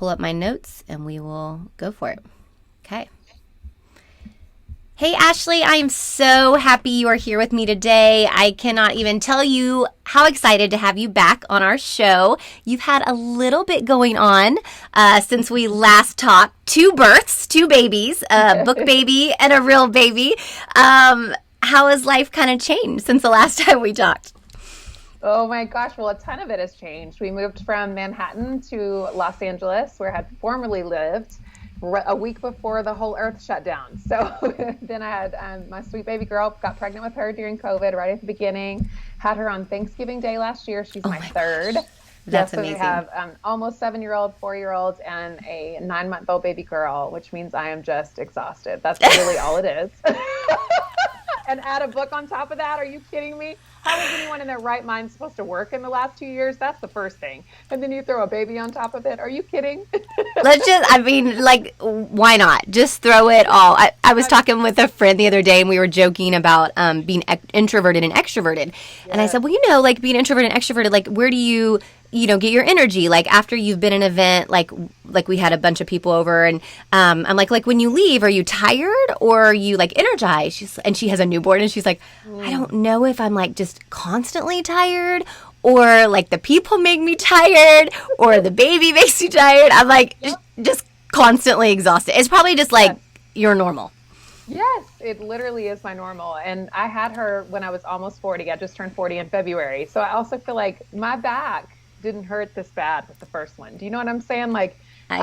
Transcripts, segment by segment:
pull up my notes and we will go for it. Okay. Hey, Ashley, I am so happy you are here with me today. I cannot even tell you how excited to have you back on our show. You've had a little bit going on since we last talked. 2 births, 2 babies, a book baby and a real baby. How has life kind of changed since the last time we talked? Oh my gosh, well, a ton of it has changed. We moved from Manhattan to Los Angeles, where I had formerly lived, a week before the whole earth shut down. So then I had my sweet baby girl, got pregnant with her during COVID right at the beginning, had her on Thanksgiving Day last year. She's my third. That's amazing. So we have almost 7-year-old, 4-year-old, and a 9-month-old baby girl, which means I am just exhausted. That's really all it is. And add a book on top of that. Are you kidding me? How is anyone in their right mind supposed to work in the last 2 years? That's the first thing. And then you throw a baby on top of it. Are you kidding? Why not? Just throw it all. I was talking with a friend the other day and we were joking about being introverted and extroverted. Yeah. And I said, well, being introverted and extroverted, where do you get your energy? After you've been in an event, like we had a bunch of people over and I'm like when you leave, are you tired or are you energized? And she has a newborn and she's like, I don't know if I'm just constantly tired or the people make me tired or the baby makes you tired. I'm just constantly exhausted. It's probably just you're normal. Yes, it literally is my normal. And I had her when I was almost 40. I just turned 40 in February. So I also feel like my back didn't hurt this bad with the first one. Do you know what I'm saying? I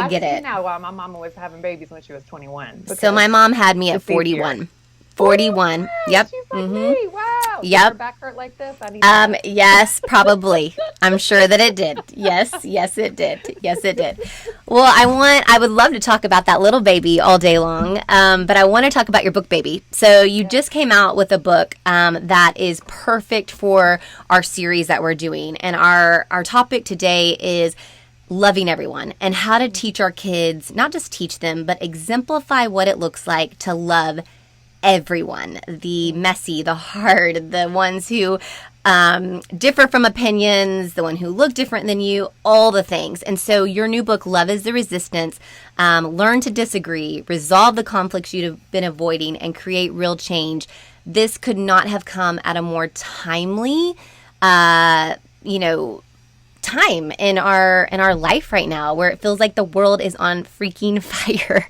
get it. Now why my mom was having babies when she was 21. So my mom had me at 41. 41. Yep. She's like me. Wow. Yep. Did her back hurt like this? I need yes, probably. I'm sure that it did. Yes, it did. Yes, it did. Well, I would love to talk about that little baby all day long, but I want to talk about your book baby. So you just came out with a book that is perfect for our series that we're doing. And our topic today is loving everyone and how to teach our kids, not just teach them, but exemplify what it looks like to love everyone, the messy, the hard, the ones who differ from opinions, the one who look different than you, all the things. And so your new book, Love is the Resistance, learn to disagree, resolve the conflicts you've been avoiding, and create real change. This could not have come at a more timely, time in our life right now, where it feels like the world is on freaking fire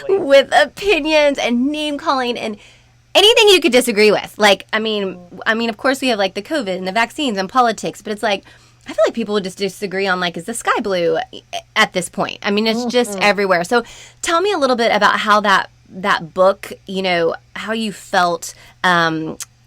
with opinions and name calling and anything you could disagree with. Of course we have the COVID and the vaccines and politics, but it's I feel like people would just disagree on is the sky blue at this point. It's just everywhere. So tell me a little bit about how that book, how you felt,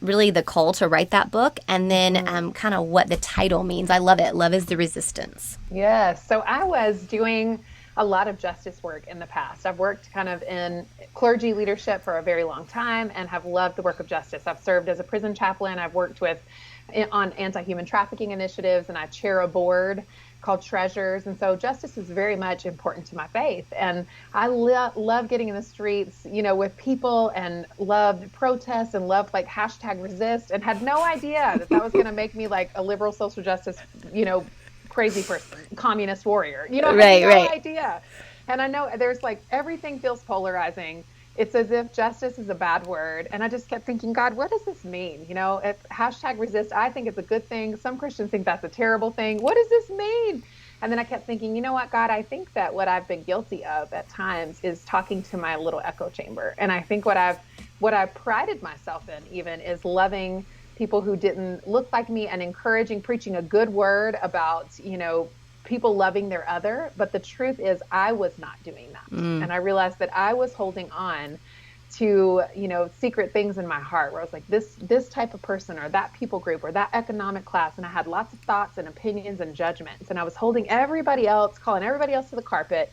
really the call to write that book, and then kind of what the title means. I love it. Love is the Resistance. Yes. So I was doing a lot of justice work in the past. I've worked kind of in clergy leadership for a very long time and have loved the work of justice. I've served as a prison chaplain. I've worked on anti-human trafficking initiatives, and I chair a board called Treasures. And so justice is very much important to my faith. And I love getting in the streets, with people, and loved protests and loved #resist, and had no idea that was going to make me a liberal social justice, crazy person, communist warrior, Right. idea. And I know there's everything feels polarizing. It's as if justice is a bad word. And I just kept thinking, God, what does this mean? If #resist, I think it's a good thing. Some Christians think that's a terrible thing. What does this mean? And then I kept thinking, you know what, God, I think that what I've been guilty of at times is talking to my little echo chamber. And I think what I've prided myself in even is loving people who didn't look like me and preaching a good word about, people loving their other. But the truth is I was not doing that. And I realized that I was holding on to, secret things in my heart where I was this type of person or that people group or that economic class. And I had lots of thoughts and opinions and judgments. And I was holding calling everybody else to the carpet,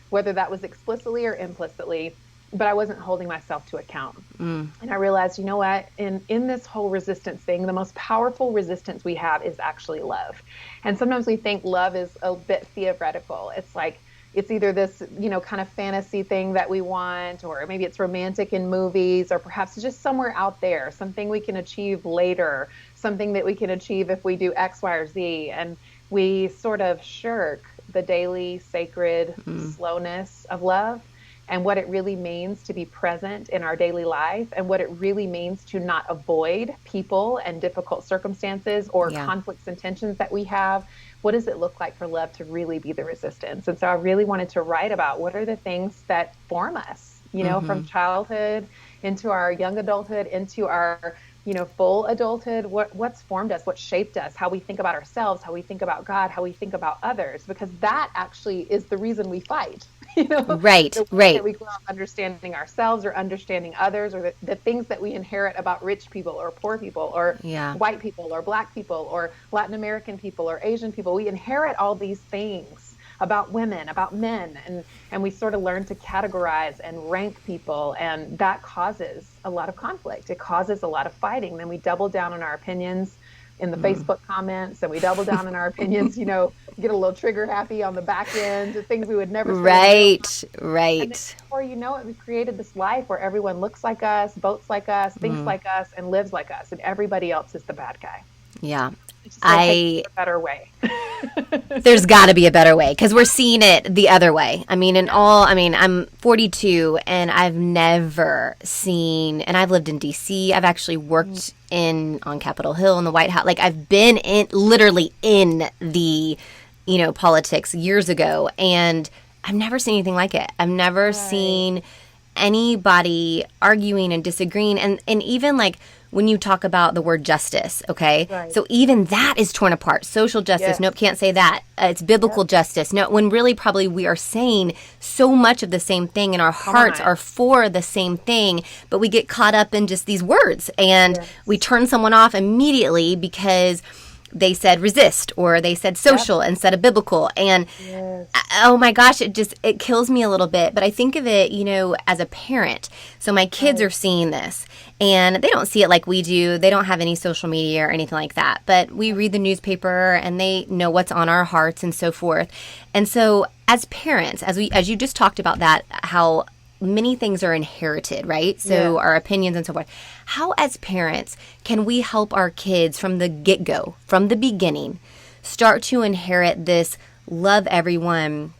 whether that was explicitly or implicitly, but I wasn't holding myself to account. And I realized, you know what, in this whole resistance thing, the most powerful resistance we have is actually love. And sometimes we think love is a bit theoretical. It's either this, kind of fantasy thing that we want, or maybe it's romantic in movies, or perhaps it's just somewhere out there, something we can achieve later, something that we can achieve if we do X, Y, or Z. And we sort of shirk the daily sacred slowness of love, and what it really means to be present in our daily life, and what it really means to not avoid people and difficult circumstances or conflicts and tensions that we have. What does it look like for love to really be the resistance? And so I really wanted to write about what are the things that form us, you know, from childhood into our young adulthood, into our, you know, full adulthood, what's formed us, what shaped us, how we think about ourselves, how we think about God, how we think about others, because that actually is the reason we fight. You know, right. That we grow up understanding ourselves or understanding others, or the things that we inherit about rich people or poor people or white people or black people or Latin American people or Asian people. We inherit all these things about women, about men, and we sort of learn to categorize and rank people, and that causes a lot of conflict. It causes a lot of fighting. Then we double down on our opinions in the Facebook comments, and we double down on our opinions, you know, get a little trigger happy on the back end, things we would never say. Right. And then before you know it, we created this life where everyone looks like us, votes like us, thinks like us, and lives like us, and everybody else is the bad guy. Yeah. A better way. There's got to be a better way, because we're seeing it the other way. I mean, I'm 42, and I've never seen, and I've lived in DC. I've actually worked on Capitol Hill in the White House. Like, I've been literally in the, you know, politics years ago, and I've never seen anything like it. I've never seen anybody arguing and disagreeing, and even like, when you talk about the word justice, okay? Right. So even that is torn apart. Social justice, nope, can't say that. It's biblical justice. No, when really probably we are saying so much of the same thing, and our hearts are for the same thing, but we get caught up in just these words, and we turn someone off immediately because they said resist, or they said social instead of biblical. And oh my gosh, it kills me a little bit. But I think of it, you know, as a parent. So my kids are seeing this, and they don't see it like we do. They don't have any social media or anything like that. But we read the newspaper, and they know what's on our hearts and so forth. And so as parents, as you just talked about that, how many things are inherited, right? So our opinions and so forth. How, as parents, can we help our kids from the get-go, from the beginning, start to inherit this love everyone,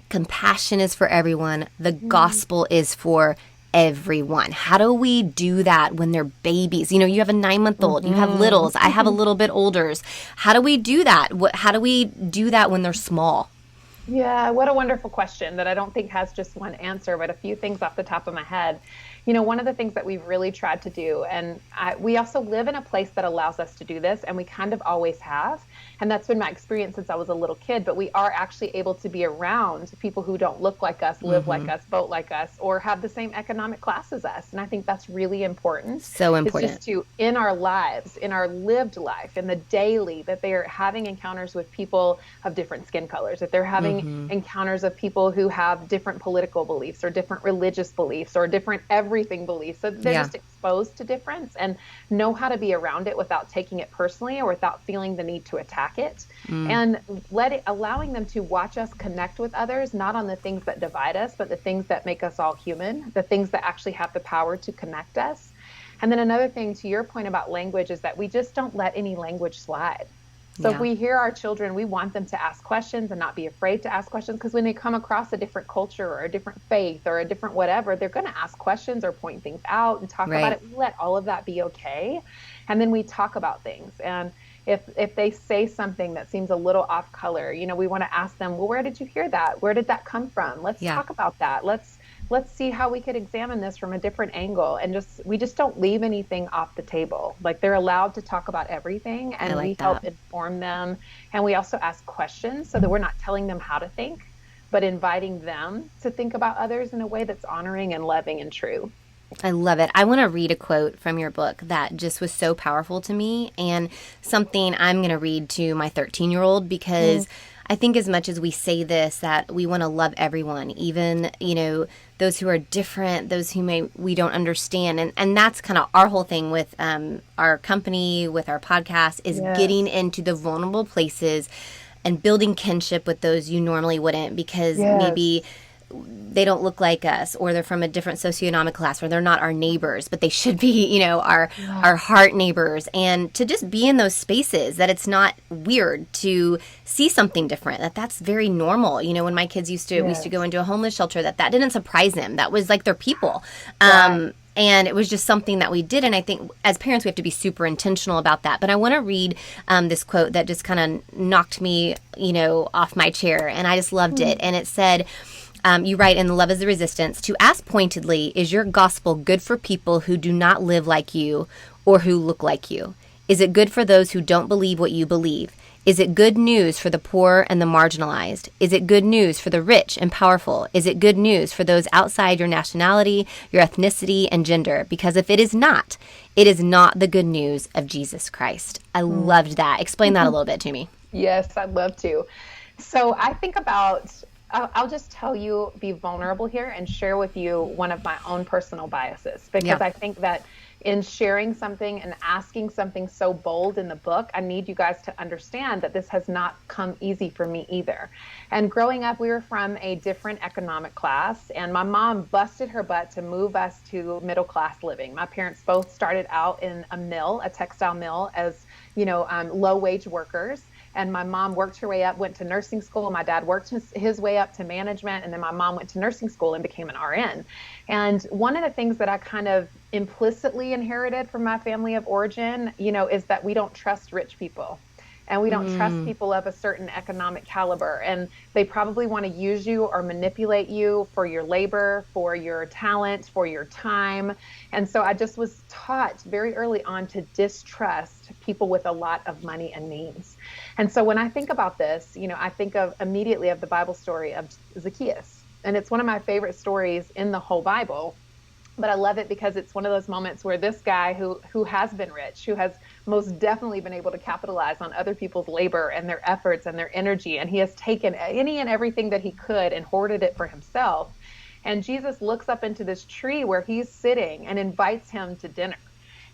compassion is for everyone, the gospel is for everyone? How do we do that when they're babies? You know, you have a 9-month-old, you have littles, I have a little bit olders. How do we do that? How do we do that when they're small? Yeah, what a wonderful question that I don't think has just one answer, but a few things off the top of my head. You know, one of the things that we've really tried to do, and we also live in a place that allows us to do this, and we kind of always have, and that's been my experience since I was a little kid, but we are actually able to be around people who don't look like us, live like us, vote like us, or have the same economic class as us, and I think that's really important. So important. It's just to, in our lives, in our lived life, in the daily, that they are having encounters with people of different skin colors, that they're having encounters of people who have different political beliefs or different religious beliefs or different everything beliefs. So they're just exposed to difference and know how to be around it without taking it personally or without feeling the need to attack it. And allowing them to watch us connect with others, not on the things that divide us, but the things that make us all human, the things that actually have the power to connect us. And then another thing to your point about language is that we just don't let any language slide. So if we hear our children, we want them to ask questions and not be afraid to ask questions, because when they come across a different culture or a different faith or a different whatever, they're going to ask questions or point things out and talk about it. We let all of that be okay. And then we talk about things. And if they say something that seems a little off color, you know, we want to ask them, well, where did you hear that? Where did that come from? Let's talk about that. Let's see how we could examine this from a different angle, and we just don't leave anything off the table. Like, they're allowed to talk about everything, and we help inform them. And we also ask questions so that we're not telling them how to think, but inviting them to think about others in a way that's honoring and loving and true. I love it. I want to read a quote from your book that just was so powerful to me, and something I'm going to read to my 13-year-old, because I think as much as we say this, that we want to love everyone, even, you know, those who are different, those who we don't understand. And that's kind of our whole thing with our company, with our podcast, is getting into the vulnerable places and building kinship with those you normally wouldn't, because maybe they don't look like us, or they're from a different socioeconomic class, or they're not our neighbors, but they should be, our heart neighbors. And to just be in those spaces, that it's not weird to see something different, that's very normal. When my kids we used to go into a homeless shelter, that didn't surprise them. That was like their people. And it was just something that we did. And I think as parents, we have to be super intentional about that. But I want to read this quote that just kind of knocked me, off my chair. And I just loved it. And it said, you write in The Love is the Resistance, to ask pointedly, is your gospel good for people who do not live like you or who look like you? Is it good for those who don't believe what you believe? Is it good news for the poor and the marginalized? Is it good news for the rich and powerful? Is it good news for those outside your nationality, your ethnicity, and gender? Because if it is not the good news of Jesus Christ. I loved that. Explain that a little bit to me. Yes, I'd love to. So I think about, I'll just tell you, be vulnerable here and share with you one of my own personal biases, because I think that in sharing something and asking something so bold in the book, I need you guys to understand that this has not come easy for me either. And growing up, we were from a different economic class, and my mom busted her butt to move us to middle class living. My parents both started out in a textile mill, as low wage workers. And my mom worked her way up, went to nursing school. My dad worked his way up to management. And then my mom went to nursing school and became an RN. And one of the things that I kind of implicitly inherited from my family of origin, is that we don't trust rich people. And we don't trust people of a certain economic caliber. And they probably want to use you or manipulate you for your labor, for your talent, for your time. And so I just was taught very early on to distrust people with a lot of money and means. And so when I think about this, I think immediately of the Bible story of Zacchaeus. And it's one of my favorite stories in the whole Bible. But I love it because it's one of those moments where this guy who has been rich, who has most definitely been able to capitalize on other people's labor and their efforts and their energy, and he has taken any and everything that he could and hoarded it for himself. And Jesus looks up into this tree where he's sitting and invites him to dinner.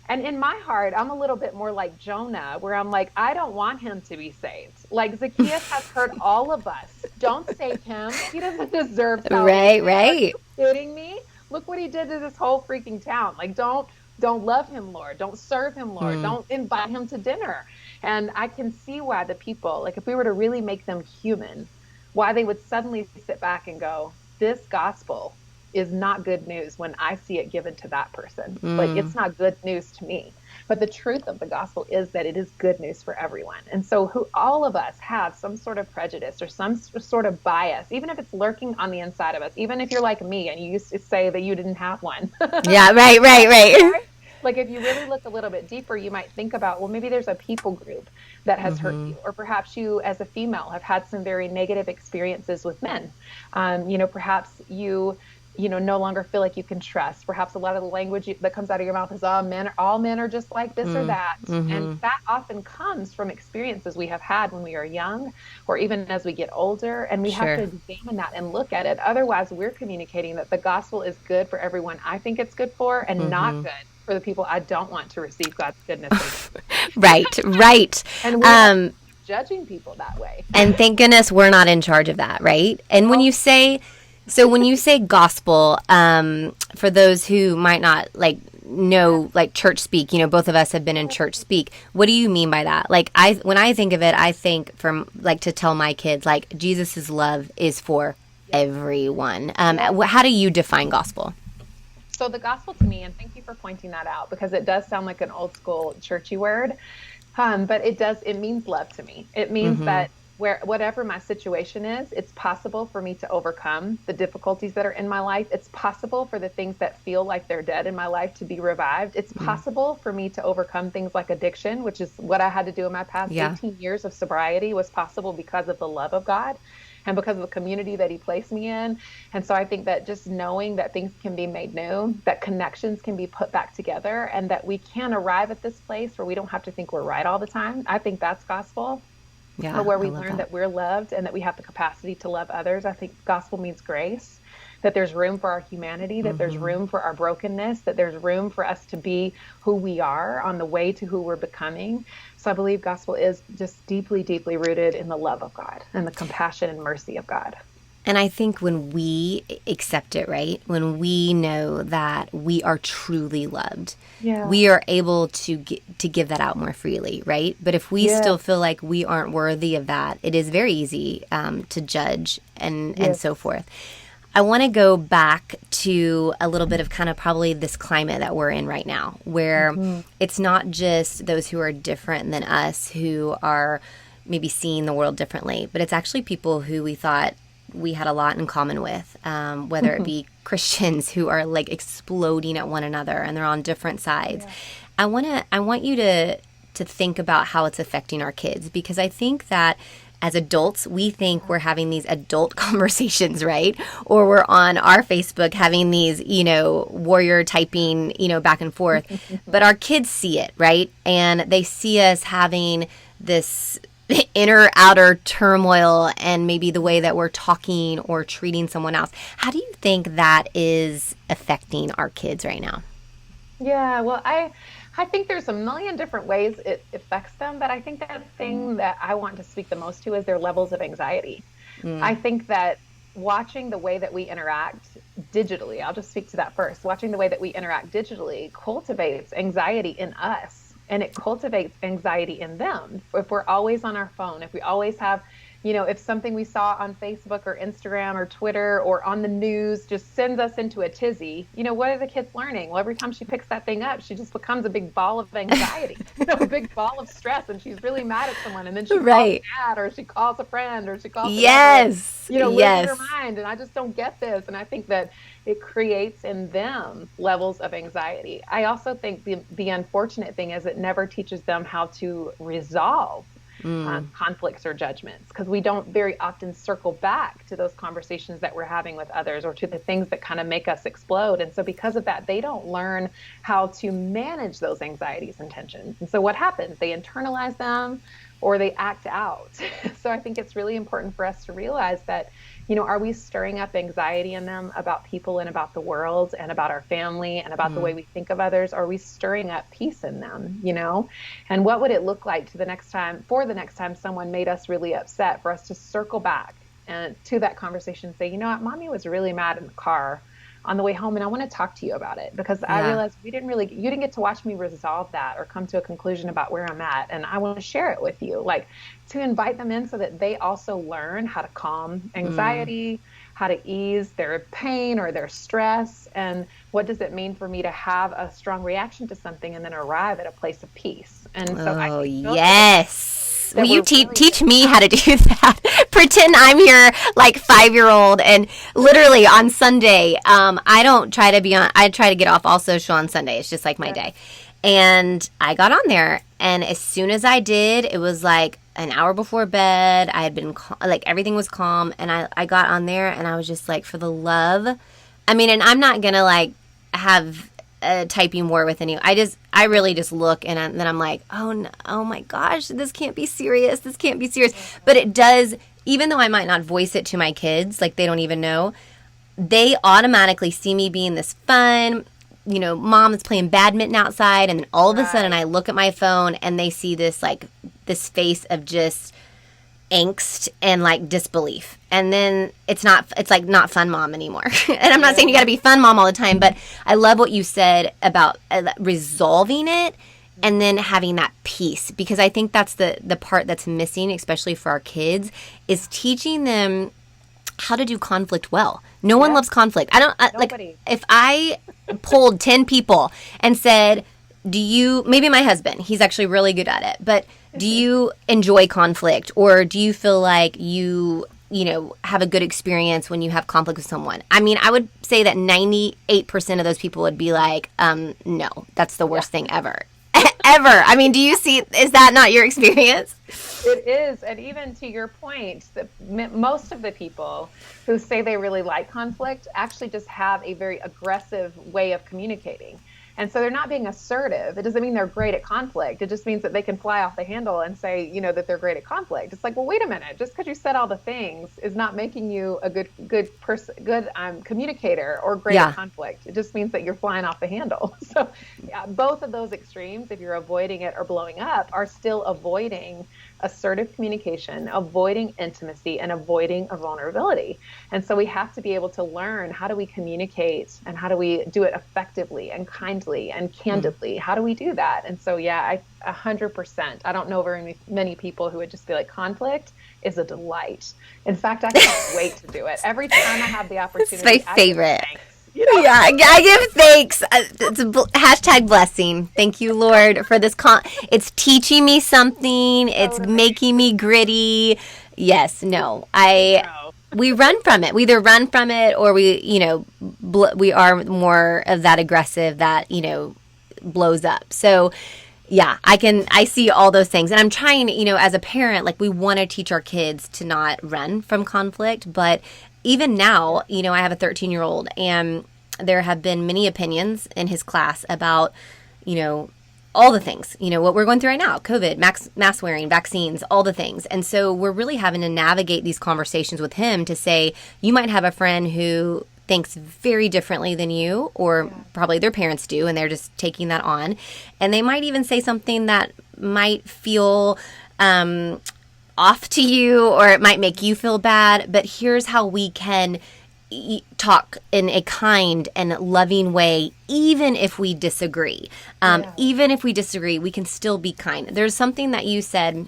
And in my heart, I'm a little bit more like Jonah, where I'm like, I don't want him to be saved. Like, Zacchaeus has hurt all of us. Don't save him. He doesn't deserve salvation. Right. Are you kidding me? Look what he did to this whole freaking town. Like, don't love him, Lord. Don't serve him, Lord. Don't invite him to dinner. And I can see why the people, like, if we were to really make them human, why they would suddenly sit back and go, this gospel is not good news when I see it given to that person. Like, it's not good news to me. But the truth of the gospel is that it is good news for everyone. And so all of us have some sort of prejudice or some sort of bias, even if it's lurking on the inside of us, even if you're like me and you used to say that you didn't have one. Yeah, right. Like, if you really look a little bit deeper, you might think about, well, maybe there's a people group that has hurt you, or perhaps you as a female have had some very negative experiences with men. Perhaps you no longer feel like you can trust. Perhaps a lot of the language that comes out of your mouth is, all men are just like this or that. And that often comes from experiences we have had when we are young, or even as we get older. And we have to examine that and look at it. Otherwise, we're communicating that the gospel is good for everyone I think it's good for, and not good for the people I don't want to receive God's goodness. Right. And we're judging people that way. And thank goodness we're not in charge of that, right? And when you say gospel, for those who might not know church speak, both of us have been in church speak. What do you mean by that? When I think of it, I think to tell my kids, Jesus's love is for everyone. How do you define gospel? So the gospel to me, and thank you for pointing that out, because it does sound like an old school churchy word, but it means love to me. It means that whatever my situation is, it's possible for me to overcome the difficulties that are in my life. It's possible for the things that feel like they're dead in my life to be revived. It's possible for me to overcome things like addiction, which is what I had to do in my past 18 years of sobriety, was possible because of the love of God and because of the community that he placed me in. And so I think that just knowing that things can be made new, that connections can be put back together, and that we can arrive at this place where we don't have to think we're right all the time, I think that's gospel. Yeah, or where we learn that we're loved and that we have the capacity to love others. I think gospel means grace, that there's room for our humanity, that there's room for our brokenness, that there's room for us to be who we are on the way to who we're becoming. So I believe gospel is just deeply, deeply rooted in the love of God and the compassion and mercy of God. And I think when we accept it, right, when we know that we are truly loved, we are able to give that out more freely, right? But if we still feel like we aren't worthy of that, it is very easy to judge and so forth. I want to go back to a little bit of kind of probably this climate that we're in right now, where it's not just those who are different than us who are maybe seeing the world differently, but it's actually people who we thought we had a lot in common with, whether it be Christians who are like exploding at one another and they're on different sides. I want you to think about how it's affecting our kids, because I think that as adults, we think we're having these adult conversations, right? Or we're on our Facebook having these, warrior typing, back and forth. But our kids see it, right? And they see us having this inner outer turmoil and maybe the way that we're talking or treating someone else. How do you think that is affecting our kids right now? Yeah, well, I think there's a million different ways it affects them, but I think that thing that I want to speak the most to is their levels of anxiety. I think that watching the way that we interact digitally, I'll just speak to that first, watching the way that we interact digitally cultivates anxiety in us. And it cultivates anxiety in them. If we're always on our phone, if we always have, if something we saw on Facebook or Instagram or Twitter or on the news just sends us into a tizzy, what are the kids learning? Well, every time she picks that thing up, she just becomes a big ball of anxiety, a big ball of stress, and she's really mad at someone. And then she calls dad, or she calls a friend, or she calls loses her mind. And I just don't get this. And I think that it creates in them levels of anxiety. I also think the unfortunate thing is it never teaches them how to resolve conflicts or judgments, because we don't very often circle back to those conversations that we're having with others or to the things that kind of make us explode. And so because of that, they don't learn how to manage those anxieties and tensions. And so what happens? They internalize them or they act out. So I think it's really important for us to realize that, are we stirring up anxiety in them about people and about the world and about our family and about the way we think of others? Are we stirring up peace in them, And what would it look like for the next time someone made us really upset, for us to circle back and to that conversation and say, you know what, mommy was really mad in the car on the way home, and I want to talk to you about it, because I realized you didn't get to watch me resolve that or come to a conclusion about where I'm at, and I want to share it with you. Like, to invite them in so that they also learn how to calm anxiety, how to ease their pain or their stress, and what does it mean for me to have a strong reaction to something and then arrive at a place of peace. And so I think will you teach me how to do that? Pretend I'm your 5-year-old, and literally on Sunday, I try to get off all social on Sunday. It's just like my day. And I got on there, and as soon as I did, it was like an hour before bed. I had been everything was calm, and I got on there, and I was just like, for the love, and I'm not gonna have a typing war with anyone. I really just look, and then I'm like, oh no, oh my gosh, this can't be serious. This can't be serious. But it does, even though I might not voice it to my kids, they don't even know, they automatically see me being this fun, mom is playing badminton outside, and then all of a sudden I look at my phone and they see this this face of just angst and disbelief, and then it's not fun mom anymore. And I'm not saying you got to be fun mom all the time, but I love what you said about resolving it and then having that peace, because I think that's the part that's missing, especially for our kids, is teaching them how to do conflict well. No one loves conflict. Nobody. If I polled 10 people and said, maybe my husband, he's actually really good at it, but do you enjoy conflict, or do you feel like you have a good experience when you have conflict with someone? I would say that 98% of those people would be like, no, that's the worst thing ever. Ever. Do you see, is that not your experience? It is. And even to your point, most of the people who say they really like conflict actually just have a very aggressive way of communicating. And so they're not being assertive. It doesn't mean they're great at conflict. It just means that they can fly off the handle and say, that they're great at conflict. It's like, well, wait a minute. Just because you said all the things is not making you a good person, good communicator or great at conflict. It just means that you're flying off the handle. So both of those extremes, if you're avoiding it or blowing up, are still avoiding assertive communication, avoiding intimacy, and avoiding a vulnerability. And so we have to be able to learn, how do we communicate and how do we do it effectively and kindly and candidly? How do we do that? And so, yeah, 100%. I don't know very many people who would just be like, conflict is a delight. In fact, I can't wait to do it. Every time I have the opportunity. It's my favorite. You know? Yeah, I give thanks. It's a hashtag blessing. Thank you, Lord, for this. It's teaching me something. It's making me gritty. Yes, no, we run from it. We either run from it or we are more of that aggressive that, blows up. So yeah, I see all those things. And I'm trying, as a parent, like we want to teach our kids to not run from conflict, but even now, I have a 13-year-old and there have been many opinions in his class about, all the things, what we're going through right now, COVID, mask wearing, vaccines, all the things. And so we're really having to navigate these conversations with him to say, you might have a friend who thinks very differently than you, or probably their parents do, and they're just taking that on. And they might even say something that might feel off to you, or it might make you feel bad, but here's how we can talk in a kind and loving way, even if we disagree. Even if we disagree, we can still be kind. There's something that you said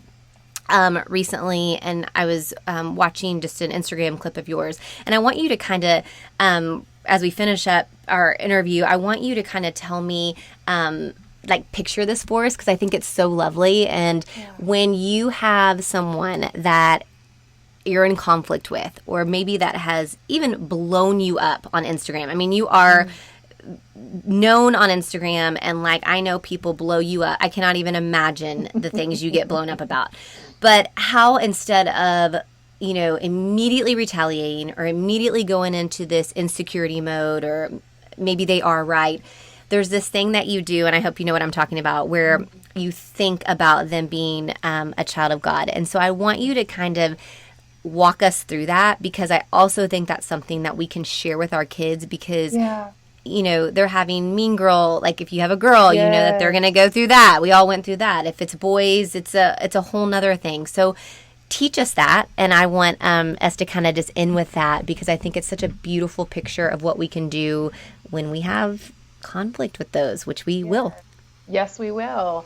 recently, and I was watching just an Instagram clip of yours, and I want you to kind of, as we finish up our interview, I want you to kind of tell me picture this for us, because I think it's so lovely. And when you have someone that you're in conflict with, or maybe that has even blown you up on Instagram. I mean, you are known on Instagram, and I know people blow you up. I cannot even imagine the things you get blown up about. But how, instead of, immediately retaliating or immediately going into this insecurity mode, or maybe they are right, there's this thing that you do, and I hope you know what I'm talking about, where you think about them being a child of God. And so I want you to kind of walk us through that, because I also think that's something that we can share with our kids, because they're having mean girl, if you have a girl, that they're going to go through that. We all went through that. If it's boys, it's a whole nother thing. So teach us that. And I want us to kind of just end with that, because I think it's such a beautiful picture of what we can do when we have conflict with those, which we will. Yes, we will.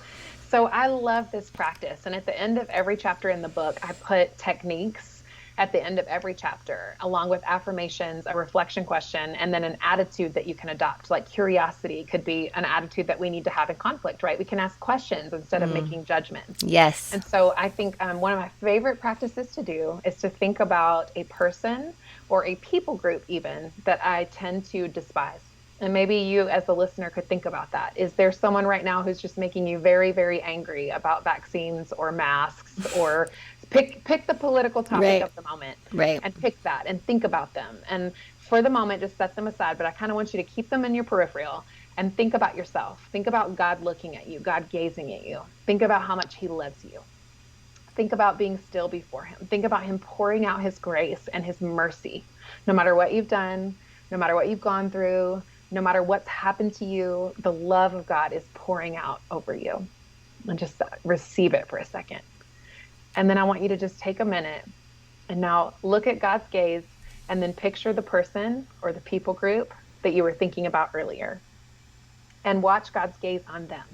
So I love this practice. And at the end of every chapter in the book, I put techniques at the end of every chapter, along with affirmations, a reflection question, and then an attitude that you can adopt. Like curiosity could be an attitude that we need to have in conflict, right? We can ask questions instead of making judgments. Yes. And so I think one of my favorite practices to do is to think about a person or a people group even that I tend to despise. And maybe you as the listener could think about that. Is there someone right now who's just making you very, very angry about vaccines or masks, or pick the political topic of the moment, and pick that and think about them. And for the moment, just set them aside. But I kind of want you to keep them in your peripheral and think about yourself. Think about God looking at you, God gazing at you. Think about how much he loves you. Think about being still before him. Think about him pouring out his grace and his mercy. No matter what you've done, no matter what you've gone through, no matter what's happened to you, the love of God is pouring out over you. And just receive it for a second. And then I want you to just take a minute and now look at God's gaze, and then picture the person or the people group that you were thinking about earlier, and watch God's gaze on them.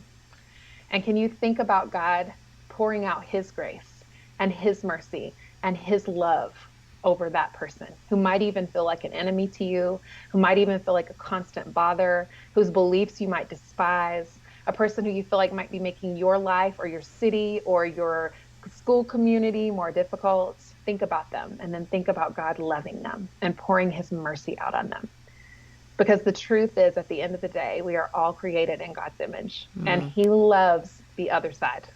And can you think about God pouring out his grace and his mercy and his love over that person who might even feel like an enemy to you, who might even feel like a constant bother, whose beliefs you might despise, a person who you feel like might be making your life or your city or your school community more difficult? Think about them, and then think about God loving them and pouring his mercy out on them. Because the truth is, at the end of the day, we are all created in God's image, and he loves the other side.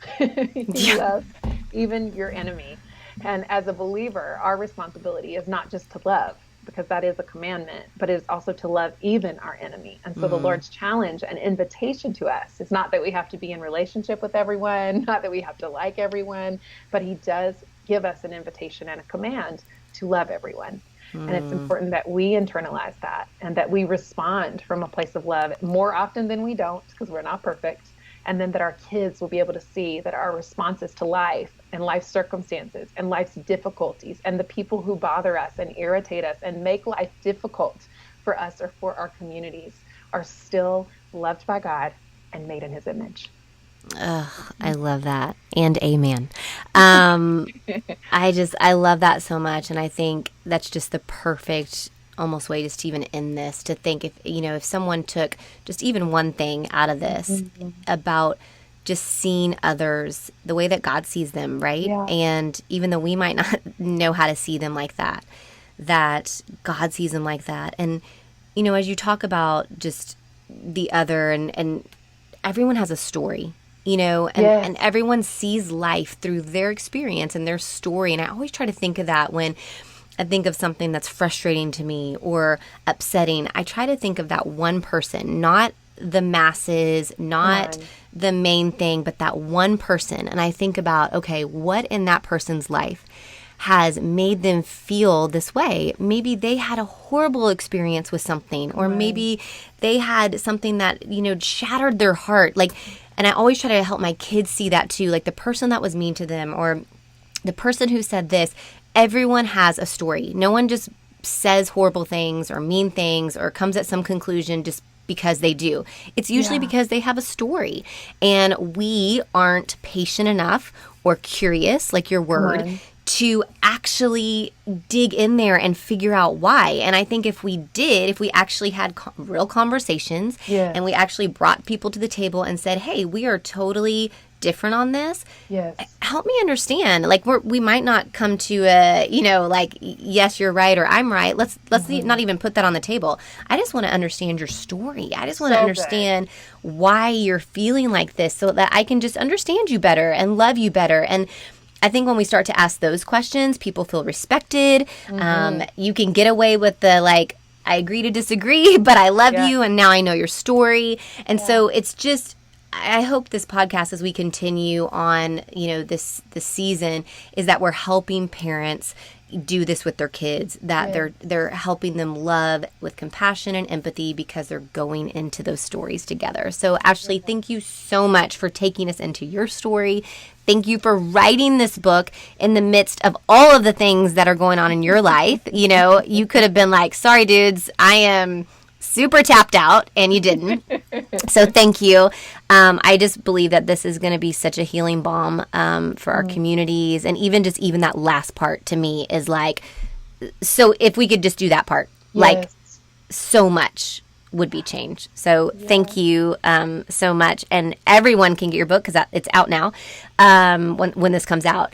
He loves even your enemy. And as a believer, our responsibility is not just to love, because that is a commandment, but it is also to love even our enemy. And so the Lord's challenge and invitation to us is not that we have to be in relationship with everyone, not that we have to like everyone, but he does give us an invitation and a command to love everyone. And it's important that we internalize that, and that we respond from a place of love more often than we don't, because we're not perfect, And then that our kids will be able to see that our responses to life and life circumstances and life's difficulties and the people who bother us and irritate us and make life difficult for us or for our communities are still loved by God and made in his image. Oh, I love that. And amen. I love that so much. And I think that's just the perfect almost way just to even end this, to think if someone took just even one thing out of this about just seeing others the way that God sees them, right? Yeah. And even though we might not know how to see them like that, that God sees them like that. And, as you talk about just the other and everyone has a story, and everyone sees life through their experience and their story. And I always try to think of that when I think of something that's frustrating to me or upsetting. I try to think of that one person, not the masses, not the main thing, but that one person. And I think about, okay, what in that person's life has made them feel this way? Maybe they had a horrible experience with something, or maybe they had something that, shattered their heart. And I always try to help my kids see that too. Like the person that was mean to them, or the person who said this, everyone has a story. No one just says horrible things or mean things or comes at some conclusion just because they do. It's usually because they have a story, and we aren't patient enough or curious, like your word, to actually dig in there and figure out why. And I think if we actually had real conversations and we actually brought people to the table and said, hey, we are totally different on this. Yes. Help me understand. We might not come to yes, you're right or I'm right. Let's not even put that on the table. I just want to understand your story. I just want to understand why you're feeling like this, so that I can just understand you better and love you better. And I think when we start to ask those questions, people feel respected. You can get away with the I agree to disagree, but I love you, and now I know your story. And so it's just, I hope this podcast, as we continue on, this season, is that we're helping parents do this with their kids, that they're helping them love with compassion and empathy because they're going into those stories together. So Ashley, thank you so much for taking us into your story. Thank you for writing this book in the midst of all of the things that are going on in your life. You could have been like, sorry, dudes, I am super tapped out, and you didn't. So thank you. I just believe that this is going to be such a healing balm for our communities. And even that last part to me is so if we could just do that part, so much would be changed. So thank you so much. And everyone can get your book because it's out now when this comes out.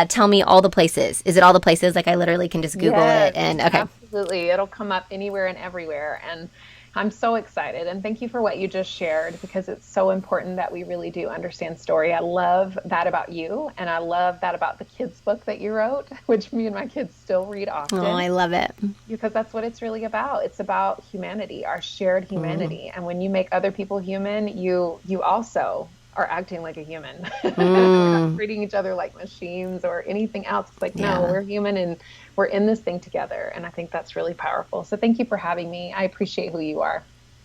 Tell me all the places. Is it all the places? I literally can just Google it and okay. Absolutely. It'll come up anywhere and everywhere. And I'm so excited. And thank you for what you just shared, because it's so important that we really do understand story. I love that about you. And I love that about the kids' book that you wrote, which me and my kids still read often. Oh, I love it. Because that's what it's really about. It's about humanity, our shared humanity. And when you make other people human, you also are acting like a human. We're not treating each other like machines or anything else. It's no, we're human and we're in this thing together. And I think that's really powerful. So thank you for having me. I appreciate who you are.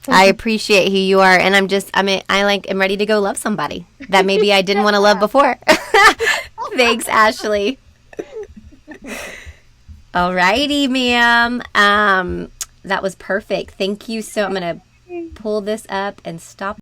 I appreciate who you are. And I'm ready to go love somebody that maybe I didn't want to love before. Thanks, Ashley. All righty, ma'am. That was perfect. Thank you. So I'm going to pull this up and stop.